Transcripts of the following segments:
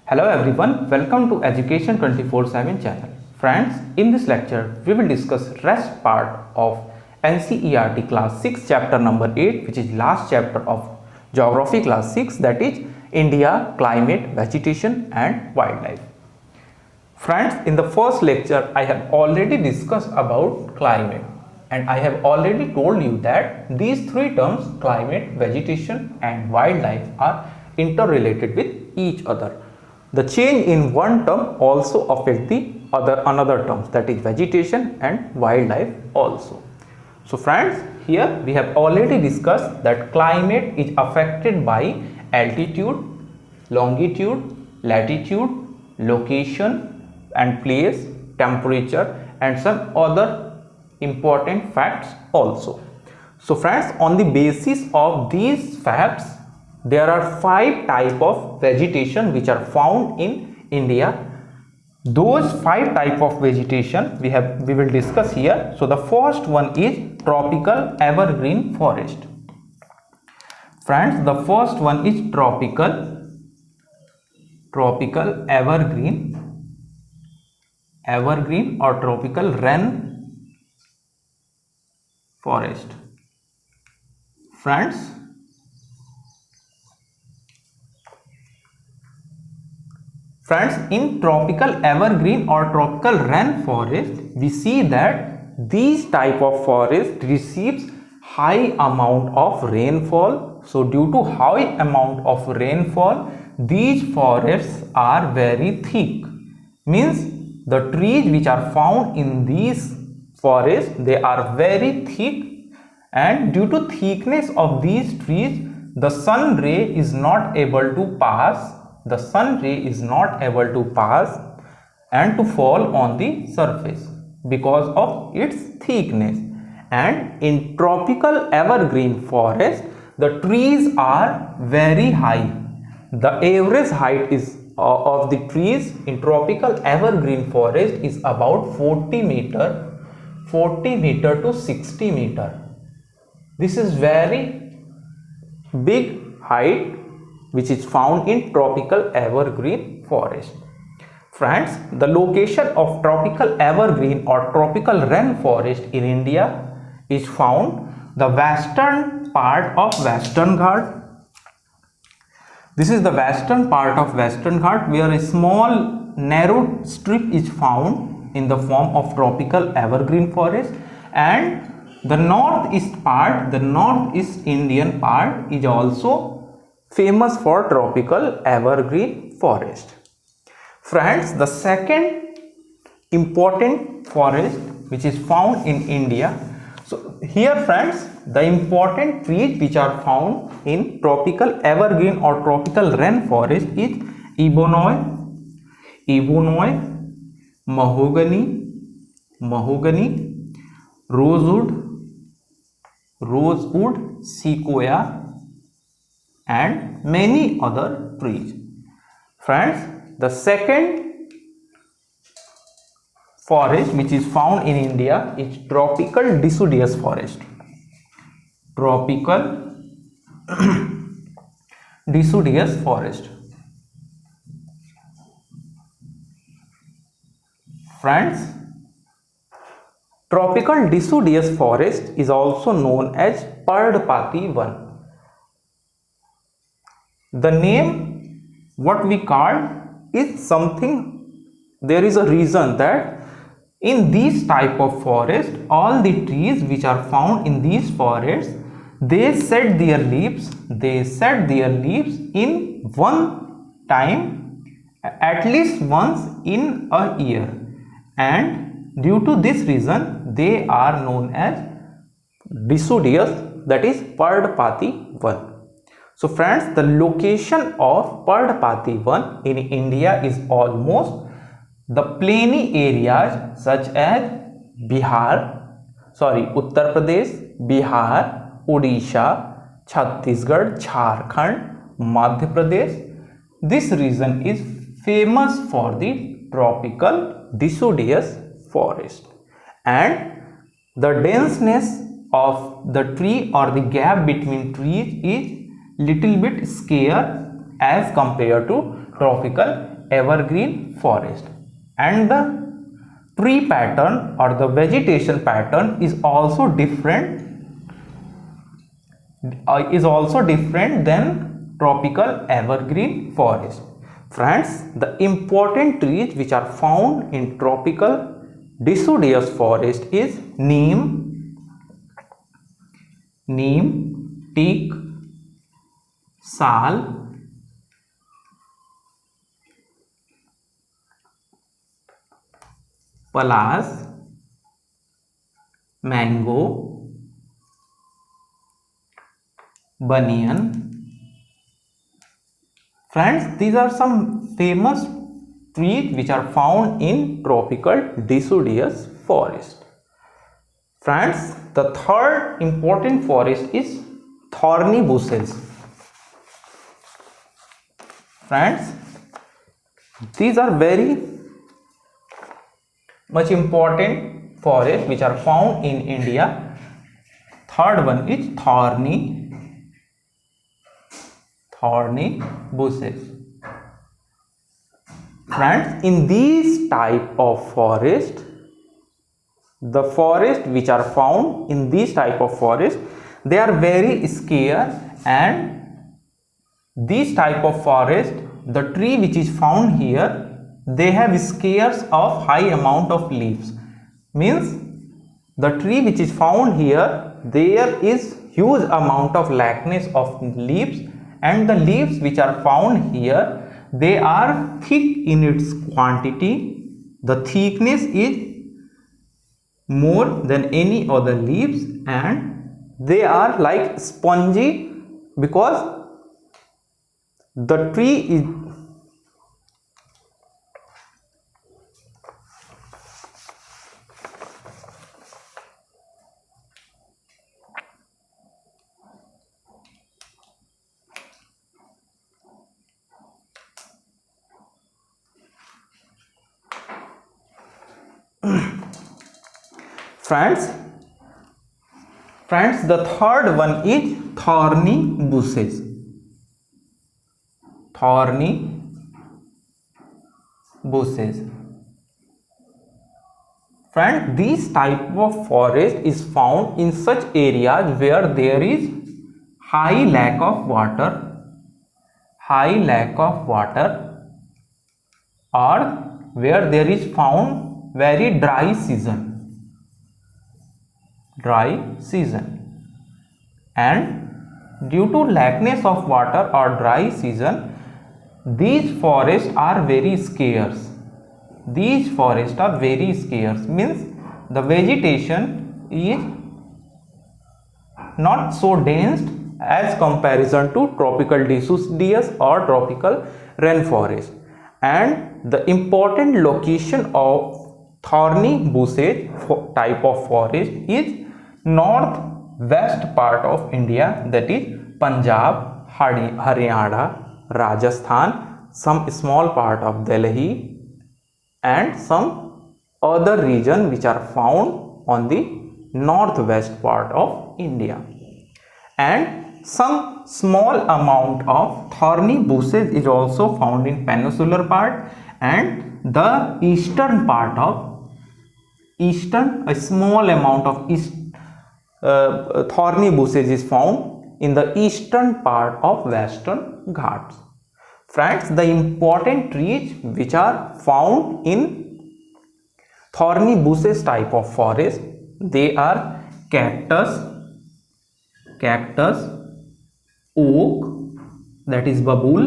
Hello everyone, welcome to Education 24/7 channel. Friends, in this lecture we will discuss rest part of NCERT class 6 chapter number 8, which is last chapter of geography class 6, that is India, climate, vegetation and wildlife. Friends, in the first lecture I have already discussed about climate and I have already told you that these three terms, climate, vegetation and wildlife, are interrelated with each other. The change in one term also affect the another terms, that is vegetation and wildlife also. So friends, here we have already discussed that climate is affected by altitude, longitude, latitude, location and place, temperature and some other important facts also. So friends, on the basis of these facts, there are 5 types of vegetation which are found in India. Those 5 types of vegetation we will discuss here. So the first one is tropical evergreen forest. Friends, the first one is tropical evergreen or tropical rain forest. Friends, in tropical evergreen or tropical rain forest, we see that these type of forest receives high amount of rainfall. So due to high amount of rainfall, these forests are very thick. Means the trees which are found in these forests, they are very thick, and due to thickness of these trees, the sun ray is not able to pass. The sun ray is not able to pass and to fall on the surface because of its thickness. And in tropical evergreen forest, the trees are very high. The average height is of the trees in tropical evergreen forest is about 40 meter to 60 meter. This is very big height which is found in tropical evergreen forest. Friends, the location of tropical evergreen or tropical rain forest in India is found the western part of Western Ghat. This is the western part of Western Ghat, where a small narrow strip is found in the form of tropical evergreen forest, and the northeast part, the northeast Indian part, is also famous for tropical evergreen forest. Friends, the second important forest which is found in India. So here friends, the important trees which are found in tropical evergreen or tropical rain forest is ebony, mahogany, rosewood, sequoia and many other trees. Friends, the second forest which is found in India is tropical deciduous forest. Tropical deciduous forest. Friends, tropical deciduous forest is also known as Pardapati Van. The name what we call is something, there is a reason that in these type of forest, all the trees which are found in these forests, they shed their leaves in one time, at least once in a year, and due to this reason they are known as deciduous, that is Pardapati Van. So friends, the location of Pardapati Van in India is almost the plainy areas such as Uttar Pradesh, Bihar, Odisha, Chhattisgarh, Jharkhand, Madhya Pradesh. This region is famous for the tropical deciduous forest, and the denseness of the tree or the gap between trees is little bit scarce as compared to tropical evergreen forest. And the tree pattern or the vegetation pattern is also different than tropical evergreen forest. Friends, the important trees which are found in tropical deciduous forest is neem, teak, sal, palas, mango, banyan. Friends, these are some famous trees which are found in tropical deciduous forest. Friends, the third important forest is thorny bushes. Friends, these are very much important forests which are found in India. Third one is thorny bushes. Friends, in these type of forest, the forest which are found in these type of forest, they are very scarce, and these type of forest, the tree which is found here, they have scarce of high amount of leaves. Means the tree which is found here, there is huge amount of lackness of leaves, and the leaves which are found here, they are thick in its quantity. The thickness is more than any other leaves, and they are like spongy because the tree is Friends, the third one is thorny bushes. Thorny bushes. Friends, this type of forest is found in such areas where there is high lack of water, or where there is found very dry season. And due to lackness of water or dry season, these forests are very scarce. Means the vegetation is not so dense as comparison to tropical deciduous or tropical rainforest. And the important location of thorny bushes type of forest is northwest part of India, that is Punjab, Haryana, Rajasthan, some small part of Delhi, and some other region which are found on the northwest part of India. And some small amount of thorny bushes is also found in peninsular part, and the eastern part of a small amount of thorny bushes is found in the eastern part of Western Ghats. Friends, the important trees which are found in thorny bushes type of forest, they are cactus, oak, that is babul,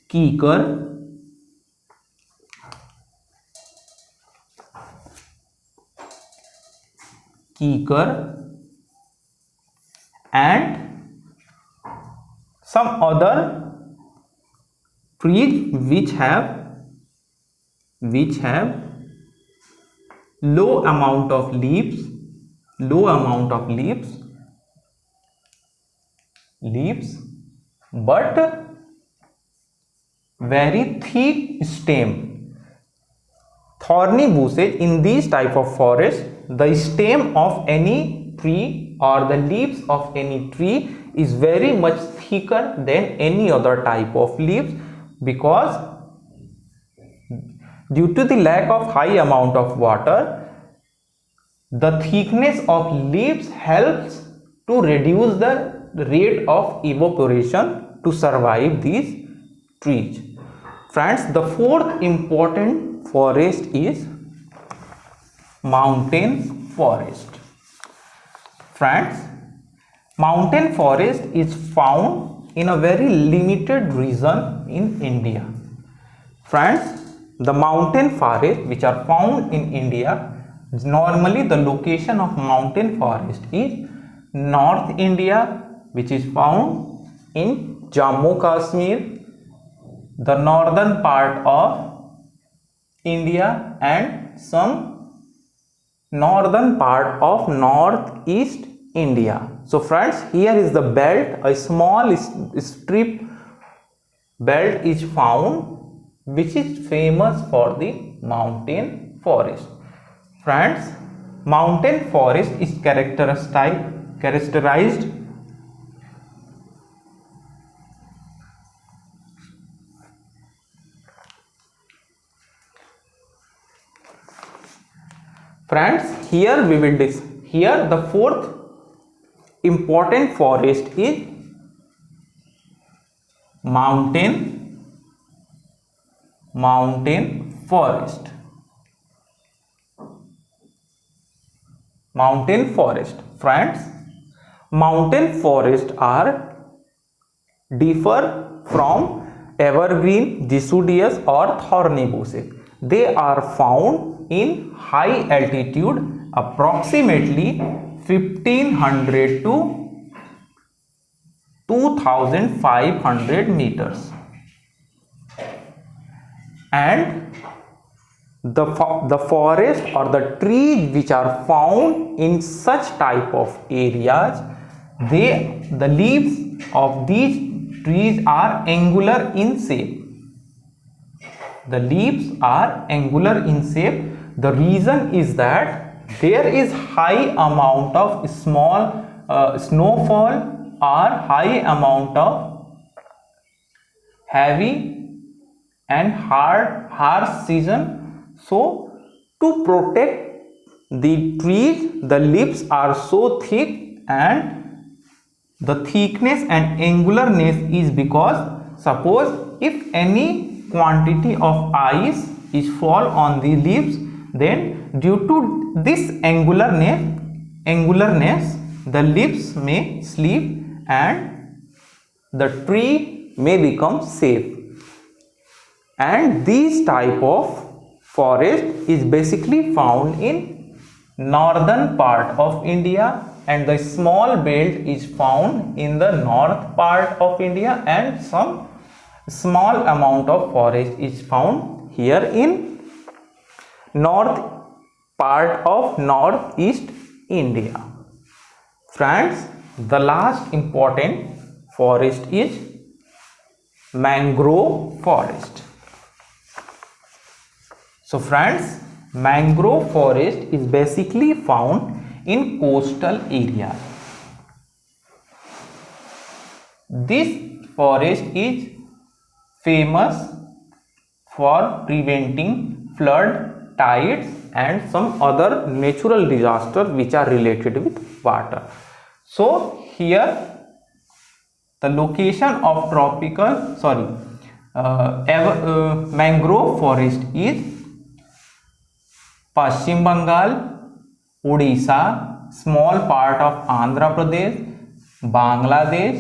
kikar, and some other trees which have low amount of leaves, but very thick stem. Thorny bushes, in these type of forest, the stem of any tree or the leaves of any tree is very much thicker than any other type of leaves, because Due to the lack of high amount of water, the thickness of leaves helps to reduce the rate of evaporation to survive these trees. Friends, the fourth important forest is mountain forest. Friends, mountain forest is found in a very limited region in India. Friends, the mountain forest which are found in India, normally the location of mountain forest is North India, which is found in Jammu Kashmir, the northern part of India, and some northern part of northeast India. So friends, here is the belt, a small strip belt is found which is famous for the mountain forest. Friends, mountain forest is characterized Friends, here we will here the fourth important forest is mountain forest. Mountain forest. Friends, mountain forests are differ from evergreen, deciduous or thorny bushes. They are found in high altitude, approximately 1500 to 2500 meters, and the forest or the trees which are found in such type of areas, the leaves of these trees are angular in shape. The leaves are angular in shape. The reason is that there is high amount of small snowfall or high amount of heavy and harsh season. So to protect the trees, the leaves are so thick, and the thickness and angularness is because suppose if any quantity of ice is fall on the leaves, then due to this angularness the leaves may slip and the tree may become safe. And this type of forest is basically found in northern part of India, and the small belt is found in the north part of India, and some small amount of forest is found here in north part of northeast India. Friends, the last important forest is mangrove forest. So friends, mangrove forest is basically found in coastal areas. This forest is famous for preventing flood, tides and some other natural disasters which are related with water. So here the location of mangrove forest is Paschim Bengal, Odisha, small part of Andhra Pradesh, Bangladesh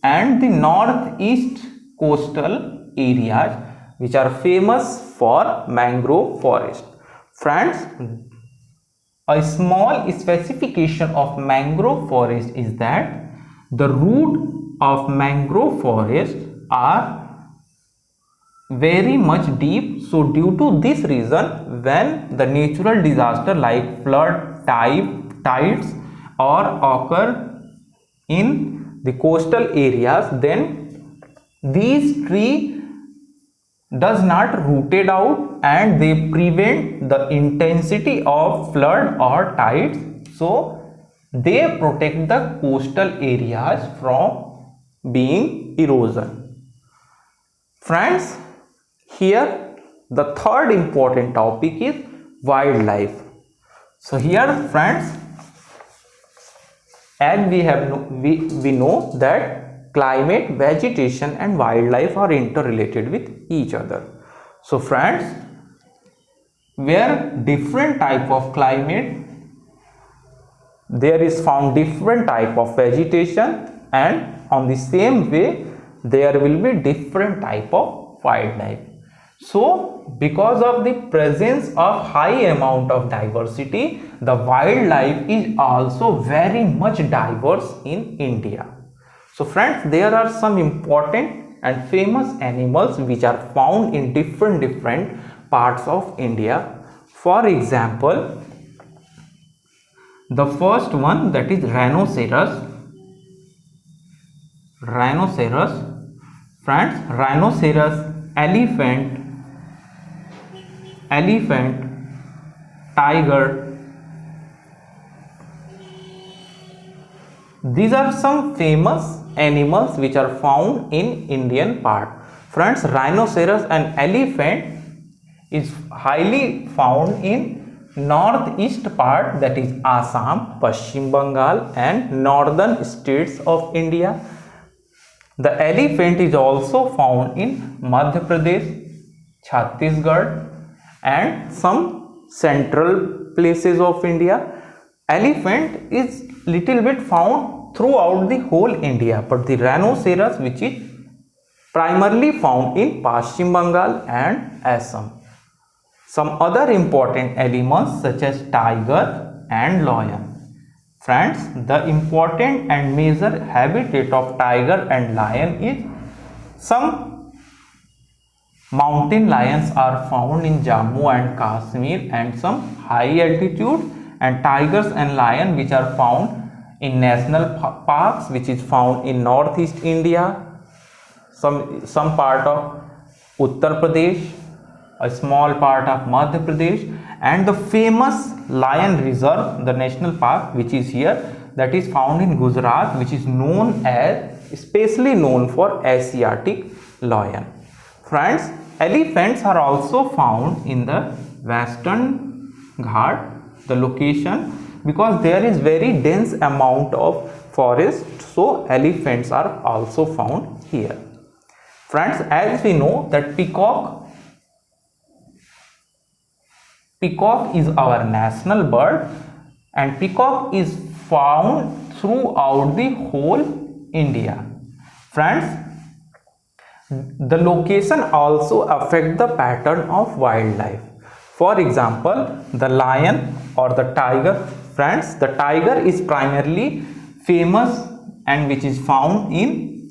and the northeast coastal areas which are famous for mangrove forest. Friends, a small specification of mangrove forest is that the root of mangrove forest are very much deep. So due to this reason, when the natural disaster like flood, tides or occur in the coastal areas, then these trees does not rooted out and they prevent the intensity of flood or tides. So they protect the coastal areas from being erosion. Friends, here the third important topic is wildlife. So here friends, as we know that climate, vegetation and wildlife are interrelated with each other. So friends, where different type of climate, there is found different type of vegetation, and on the same way there will be different type of wildlife. So because of the presence of high amount of diversity, the wildlife is also very much diverse in India. So friends, there are some important and famous animals which are found in different parts of India. For example, the first one, that is rhinoceros. Friends, rhinoceros, elephant, tiger. These are some famous animals which are found in Indian part. Friends, rhinoceros and elephant is highly found in northeast part, that is Assam, Paschim Bengal and northern states of India. The elephant is also found in Madhya Pradesh, Chhattisgarh and some central places of India. Elephant is little bit found throughout the whole India, but the rhinoceros, which is primarily found in Paschim Bengal and Assam. Some other important animals such as tiger and lion. Friends, the important and major habitat of tiger and lion is, some mountain lions are found in Jammu and Kashmir and some high altitude, and tigers and lion which are found in national parks which is found in northeast India, some part of Uttar Pradesh, a small part of Madhya Pradesh, and the famous lion reserve, the national park which is here, that is found in Gujarat, which is known as, especially known for Asiatic lion. Friends, elephants are also found in the Western Ghat, the location, because there is very dense amount of forest, so elephants are also found here. Friends, as we know that peacock is our national bird, and peacock is found throughout the whole India. Friends, the location also affect the pattern of wildlife. For example, the lion or the tiger. Friends, the tiger is primarily famous and which is found in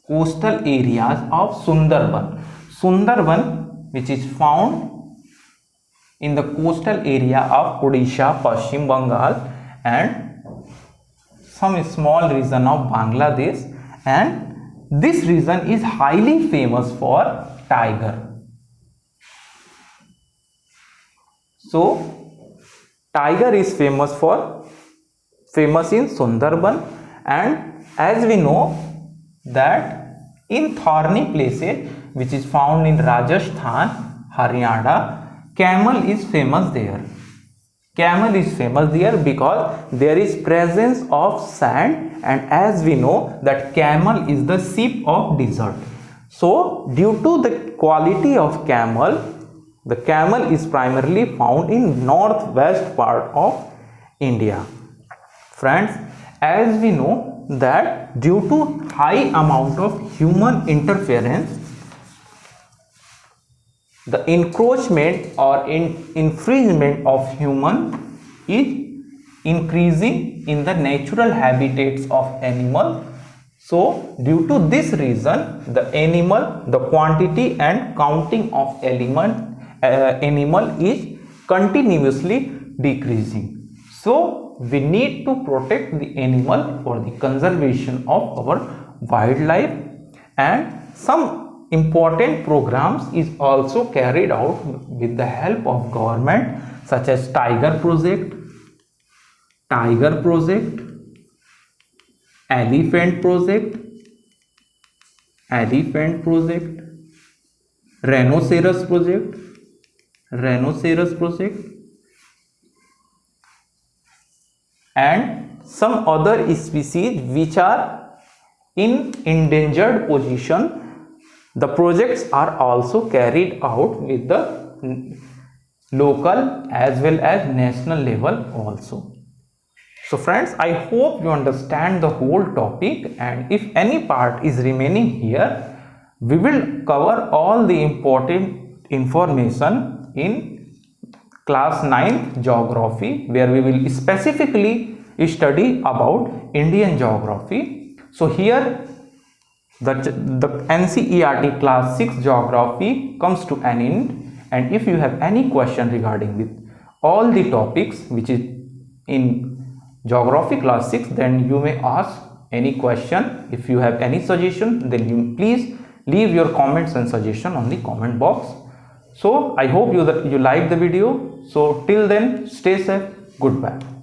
coastal areas of Sundarban. Sundarban, which is found in the coastal area of Odisha, Paschim Bengal and some small region of Bangladesh, and this region is highly famous for tiger. So tiger is famous in Sundarban, and as we know that in thorny places which is found in Rajasthan, Haryana, camel is famous there. Camel is famous there because there is presence of sand, and as we know that camel is the sheep of desert. So due to the quality of camel, the camel is primarily found in northwest part of India. Friends, as we know that due to high amount of human interference, the encroachment or infringement of human is increasing in the natural habitats of animal. So due to this reason, the quantity and counting of animal is continuously decreasing. So we need to protect the animal for the conservation of our wildlife, and some important programs is also carried out with the help of government, such as Tiger Project, Elephant Project, rhinoceros project, and some other species which are in endangered position. The projects are also carried out with the local as well as national level also. So friends, I hope you understand the whole topic, and if any part is remaining here, we will cover all the important information in class 9th geography, where we will specifically study about Indian geography. So here the NCERT class 6 geography comes to an end, and if you have any question regarding with all the topics which is in geography class 6, then you may ask any question. If you have any suggestion, then you please leave your comments and suggestion on the comment box. So I hope you like the video. So till then, stay safe. Goodbye.